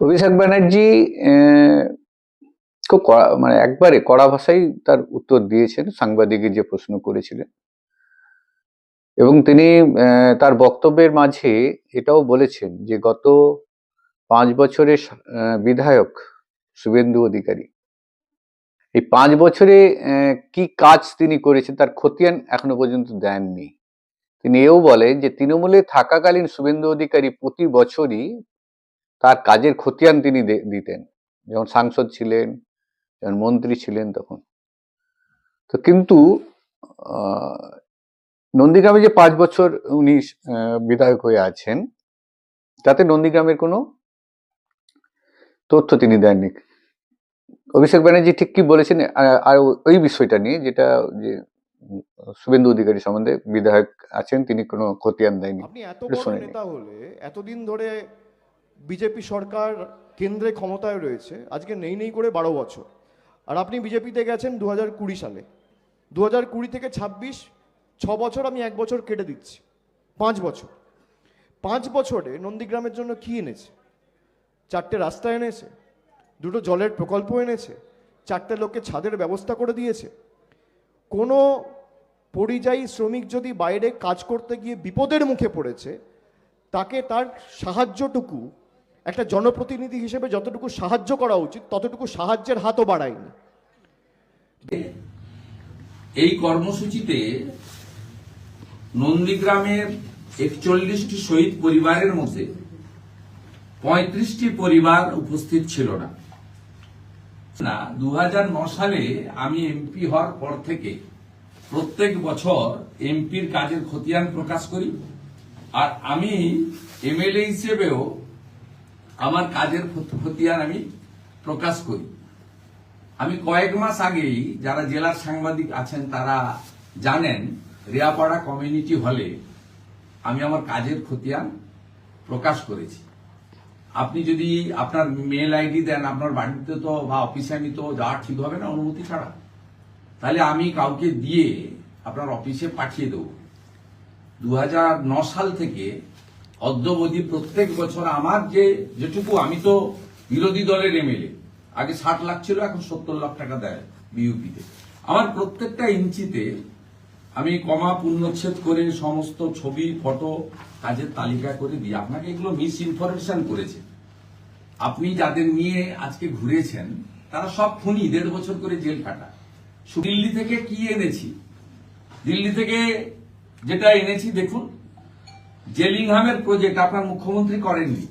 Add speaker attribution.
Speaker 1: অভিষেক ব্যানার্জি খুব মানে একবারে কড়া ভাষায় তার উত্তর দিয়েছেন সাংবাদিকের যে প্রশ্ন করেছিলেন, এবং তিনি তার বক্তব্যের মাঝে এটাও বলেছেন যে গত 5 বছরের বিধায়ক শুভেন্দু অধিকারী এই 5 বছরে কি কাজ তিনি করেছেন তার খতিয়ান এখনো পর্যন্ত দেননি। তিনি এও বলেন যে তৃণমূলে থাকাকালীন শুভেন্দু অধিকারী প্রতি বছরই তার কাজের খতিয়ান তিনি দিতেন, যখন সাংসদ ছিলেন, যখন মন্ত্রী ছিলেন তখন। তো কিন্তু নন্দীগ্রামে যে 5 বছর উনি বিধায়ক হয়ে আছেন, তাতে নন্দীগ্রামের কোনো তথ্য তিনি দেননি। অভিষেক ব্যানার্জি ঠিক কি বলেছেন আর ওই বিষয়টা নিয়ে, যেটা যে শুভেন্দু অধিকারী সম্বন্ধে বিধায়ক আছেন তিনি কোনো খতিয়ান দেয়নি।
Speaker 2: আপনি এত বড় নেতা হলে, এতদিন ধরে বিজেপি সরকার কেন্দ্রে ক্ষমতায় রয়েছে, আজকে নেই করে 12 বছর, আর আপনি বিজেপিতে গেছেন 2020 সালে। 2020 থেকে 26, 6 বছর, আমি 1 বছর কেটে দিচ্ছি, 5 বছর। 5 বছরে নন্দীগ্রামের জন্য কি এনেছে? 4টে রাস্তা এনেছে, 2টো জলের প্রকল্প এনেছে, 4টে লোককে ছাদের ব্যবস্থা করে দিয়েছে। কোনো পরিযায়ী শ্রমিক যদি বাইরে কাজ করতে গিয়ে বিপদের মুখে পড়েছে, তাকে তার সাহায্যটুকু একটা জনপ্রতিনিধি হিসেবে যতটুকু সাহায্য করা উচিত ততটুকু সাহায্যের হাতও বাড়ায়নি।
Speaker 3: এই কর্মসূচিতে নন্দীগ্রামের 41টি শহীদ পরিবারের মধ্যে 35টি পরিবার উপস্থিত ছিল না। 2009 সালে আমি এমপি হওয়ার পর থেকে প্রত্যেক বছর এমপির কাজের খতিয়ান প্রকাশ করি, আর আমি এমএলএ হিসেবেও আমার কাজের খতিয়ান আমি প্রকাশ করি। আমি কয়েক মাস আগেই, যারা জেলার সাংবাদিক আছেন তারা জানেন, রিয়াপাড়া কমিউনিটি হলে আমি আমার কাজের খতিয়ান প্রকাশ করেছি। আপনি যদি আপনার মেল আইডি দেন, আপনার বাড়িতে তো বা অফিসে আমি তো যাওয়া ঠিক হবে না অনুমতি ছাড়া, তাহলে আমি কাউকে দিয়ে আপনার অফিসে পাঠিয়ে দেব। 2009 সাল থেকে অদ্যাবধি প্রত্যেক বছর আমার যেটুকু, আমি তো বিরোধী দলের এমএলএ, আগে 60 লাখ ছিল, এখন 70 লাখ টাকা দেয় বিইউপিতে। আমার প্রত্যেকটা ইঞ্চিতে আমি কমা পূর্ণচ্ছেদ করে সমস্ত ছবি, ফটো, কাজের তালিকা করে দিই। আপনাকে এগুলো মিস ইনফরমেশন করেছে। আপনি যাদের নিয়ে আজকে ঘুরেছেন তারা সব খুনি, 1.5 বছর করে জেল কাটা। দিল্লি থেকে কি এনেছি, দিল্লি থেকে যেটা এনেছি দেখুন, জেলিংহামের প্রজেক্ট আপনার মুখ্যমন্ত্রী করেননি।